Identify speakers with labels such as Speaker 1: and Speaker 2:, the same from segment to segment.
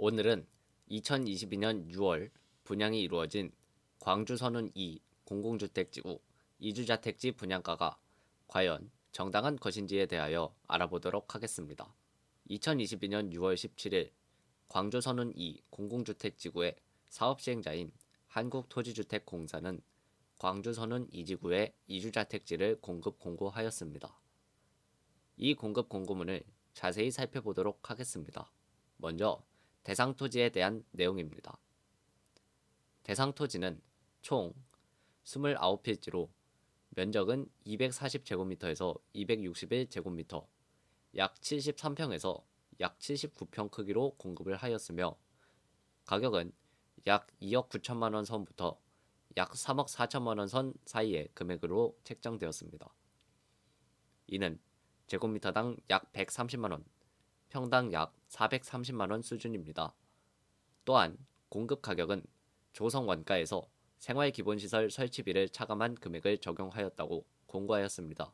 Speaker 1: 오늘은 2022년 6월 분양이 이루어진 광주선운 2 공공주택지구 이주자택지 분양가가 과연 정당한 것인지에 대하여 알아보도록 하겠습니다. 2022년 6월 17일 광주선운 2 공공주택지구의 사업시행자인 한국토지주택공사는 광주선운 2지구의 이주자택지를 공급 공고하였습니다. 이 공급 공고문을 자세히 살펴보도록 하겠습니다. 먼저 대상 토지에 대한 내용입니다. 대상 토지는 총 29필지로 면적은 240제곱미터에서 261제곱미터, 약 73평에서 약 79평 크기로 공급을 하였으며 가격은 약 2억 9천만 원 선부터 약 3억 4천만 원 선 사이의 금액으로 책정되었습니다. 이는 제곱미터당 약 130만 원, 평당 약 430만 원 수준입니다. 또한 공급 가격은 조성 원가에서 생활기본시설 설치비를 차감한 금액을 적용하였다고 공고하였습니다.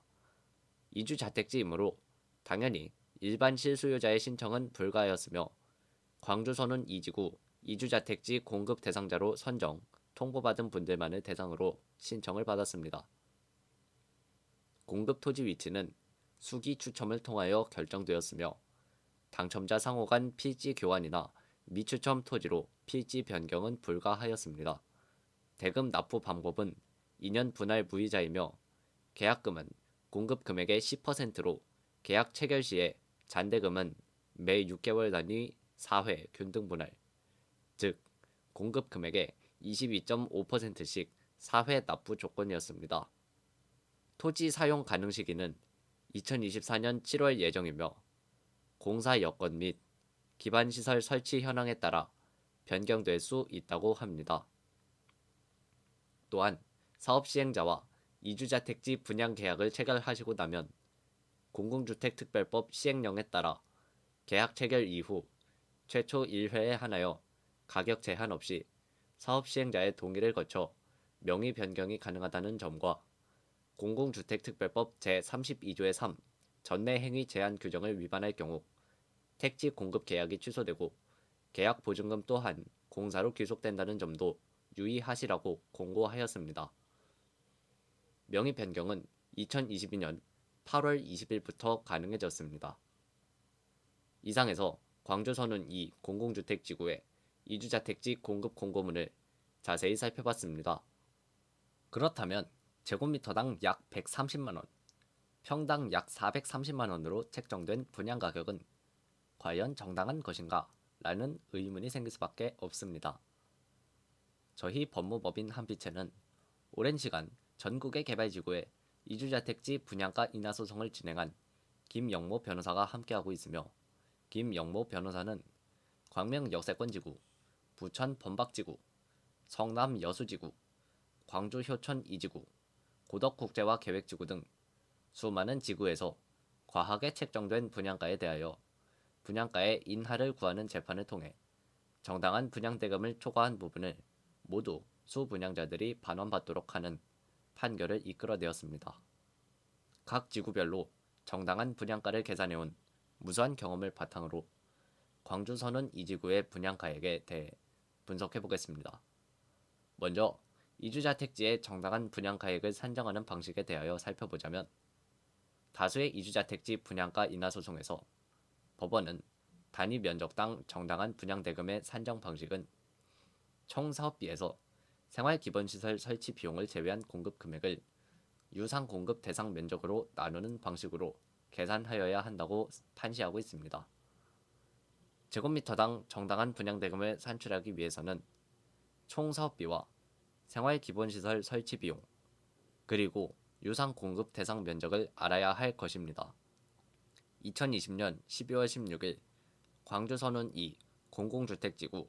Speaker 1: 이주자택지이므로 당연히 일반 실수요자의 신청은 불가하였으며 광주선운 2지구 이주자택지 공급 대상자로 선정, 통보받은 분들만을 대상으로 신청을 받았습니다. 공급 토지 위치는 수기 추첨을 통하여 결정되었으며 당첨자 상호 간 필지 교환이나 미추첨 토지로 필지 변경은 불가하였습니다. 대금 납부 방법은 2년 분할 무이자이며 계약금은 공급 금액의 10%로 계약 체결 시에 잔대금은 매 6개월 단위 4회 균등 분할, 즉 공급 금액의 22.5%씩 4회 납부 조건이었습니다. 토지 사용 가능 시기는 2024년 7월 예정이며 공사 여건 및 기반시설 설치 현황에 따라 변경될 수 있다고 합니다. 또한 사업시행자와 이주자택지 분양 계약을 체결하시고 나면 공공주택특별법 시행령에 따라 계약 체결 이후 최초 1회에 한하여 가격 제한 없이 사업시행자의 동의를 거쳐 명의 변경이 가능하다는 점과 공공주택특별법 제32조의 3 전내 행위 제한 규정을 위반할 경우 택지 공급 계약이 취소되고 계약 보증금 또한 공사로 귀속된다는 점도 유의하시라고 공고하였습니다. 명의 변경은 2022년 8월 20일부터 가능해졌습니다. 이상에서 광주선운 2 공공주택지구의 이주자택지 공급 공고문을 자세히 살펴봤습니다. 그렇다면 제곱미터당 약 130만원, 평당 약 430만원으로 책정된 분양가격은 과연 정당한 것인가? 라는 의문이 생길 수밖에 없습니다. 저희 법무법인 한빛에는 오랜 시간 전국의 개발지구에 이주자택지 분양가 인하 소송을 진행한 김영모 변호사가 함께하고 있으며 김영모 변호사는 광명 역세권지구, 부천 범박지구, 성남 여수지구, 광주 효천 2지구, 고덕국제화 계획지구 등 수많은 지구에서 과하게 책정된 분양가에 대하여 분양가의 인하를 구하는 재판을 통해 정당한 분양대금을 초과한 부분을 모두 수분양자들이 반환받도록 하는 판결을 이끌어내었습니다. 각 지구별로 정당한 분양가를 계산해온 무수한 경험을 바탕으로 광주선운 2지구의 분양가액에 대해 분석해보겠습니다. 먼저 이주자택지의 정당한 분양가액을 산정하는 방식에 대하여 살펴보자면 다수의 이주자택지 분양가 인하 소송에서 법원은 단위 면적당 정당한 분양대금의 산정 방식은 총 사업비에서 생활기본시설 설치 비용을 제외한 공급 금액을 유상 공급 대상 면적으로 나누는 방식으로 계산하여야 한다고 판시하고 있습니다. 제곱미터당 정당한 분양대금을 산출하기 위해서는 총 사업비와 생활기본시설 설치 비용, 그리고 유상 공급 대상 면적을 알아야 할 것입니다. 2020년 12월 16일 광주선운 2 공공주택지구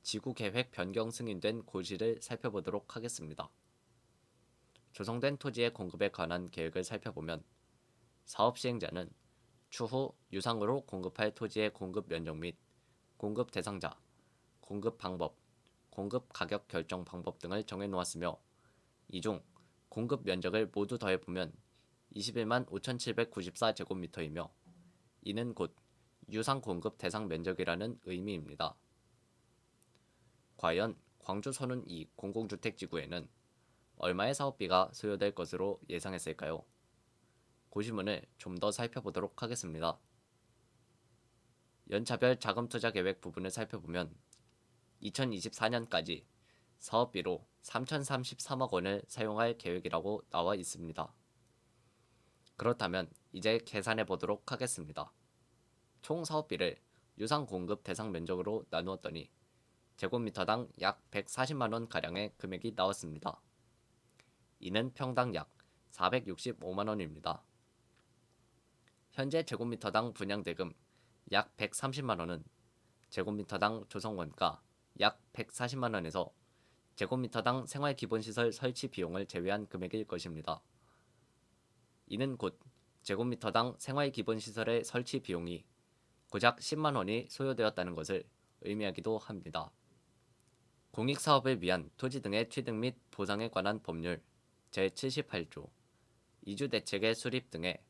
Speaker 1: 지구계획 변경 승인된 고지를 살펴보도록 하겠습니다. 조성된 토지의 공급에 관한 계획을 살펴보면 사업시행자는 추후 유상으로 공급할 토지의 공급 면적 및 공급 대상자, 공급 방법, 공급 가격 결정 방법 등을 정해놓았으며 이 중 공급 면적을 모두 더해보면 21만 5,794제곱미터이며 이는 곧 유상 공급 대상 면적이라는 의미입니다. 과연 광주 선운 2 공공주택지구에는 얼마의 사업비가 소요될 것으로 예상했을까요? 고시문을 좀 더 살펴보도록 하겠습니다. 연차별 자금투자계획 부분을 살펴보면 2024년까지 사업비로 3,033억 원을 사용할 계획이라고 나와 있습니다. 그렇다면 이제 계산해 보도록 하겠습니다. 총 사업비를 유상 공급 대상 면적으로 나누었더니 제곱미터당 약 140만원 가량의 금액이 나왔습니다. 이는 평당 약 465만원입니다. 현재 제곱미터당 분양대금 약 130만원은 제곱미터당 조성원가 약 140만원에서 제곱미터당 생활기본시설 설치 비용을 제외한 금액일 것입니다. 이는 곧 제곱미터당 생활기본시설의 설치 비용이 고작 10만원이 소요되었다는 것을 의미하기도 합니다. 공익사업을 위한 토지 등의 취득 및 보상에 관한 법률 제78조, 이주대책의 수립 등의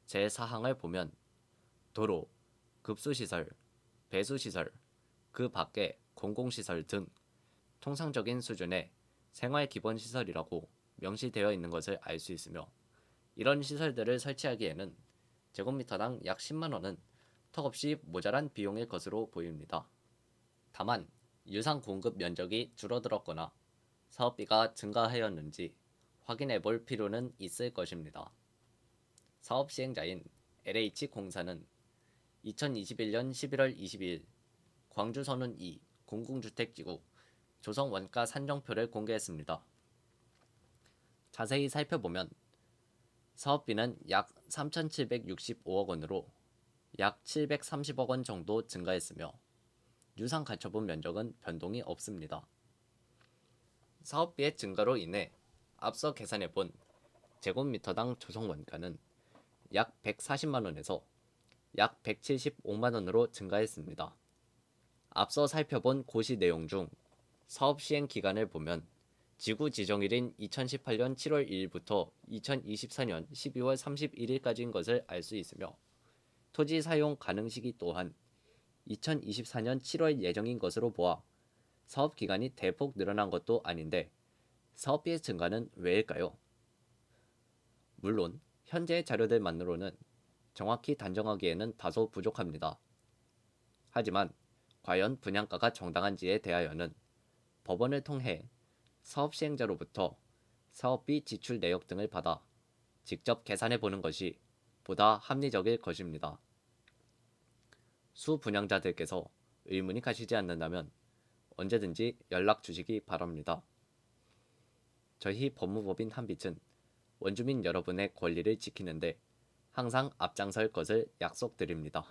Speaker 1: 제4항을 보면 도로, 급수시설, 배수시설, 그 밖의 공공시설 등 통상적인 수준의 생활기본시설이라고 명시되어 있는 것을 알 수 있으며 이런 시설들을 설치하기에는 제곱미터당 약 10만원은 턱없이 모자란 비용일 것으로 보입니다. 다만 유상 공급 면적이 줄어들었거나 사업비가 증가하였는지 확인해 볼 필요는 있을 것입니다. 사업 시행자인 LH공사는 2021년 11월 22일 광주 선운 2 공공주택지구 조성 원가 산정표를 공개했습니다. 자세히 살펴보면 사업비는 약 3,765억 원으로 약 730억 원 정도 증가했으며 유상 가처분 면적은 변동이 없습니다. 사업비의 증가로 인해 앞서 계산해본 제곱미터당 조성 원가는 약 140만원에서 약 175만원으로 증가했습니다. 앞서 살펴본 고시 내용 중 사업 시행 기간을 보면 지구 지정일인 2018년 7월 1일부터 2024년 12월 31일까지인 것을 알 수 있으며 토지 사용 가능 시기 또한 2024년 7월 예정인 것으로 보아 사업 기간이 대폭 늘어난 것도 아닌데 사업비의 증가는 왜일까요? 물론 현재의 자료들만으로는 정확히 단정하기에는 다소 부족합니다. 하지만 과연 분양가가 정당한지에 대하여는 법원을 통해 사업 시행자로부터 사업비 지출 내역 등을 받아 직접 계산해 보는 것이 보다 합리적일 것입니다. 수분양자들께서 의문이 가시지 않는다면 언제든지 연락 주시기 바랍니다. 저희 법무법인 한빛은 원주민 여러분의 권리를 지키는데 항상 앞장설 것을 약속드립니다.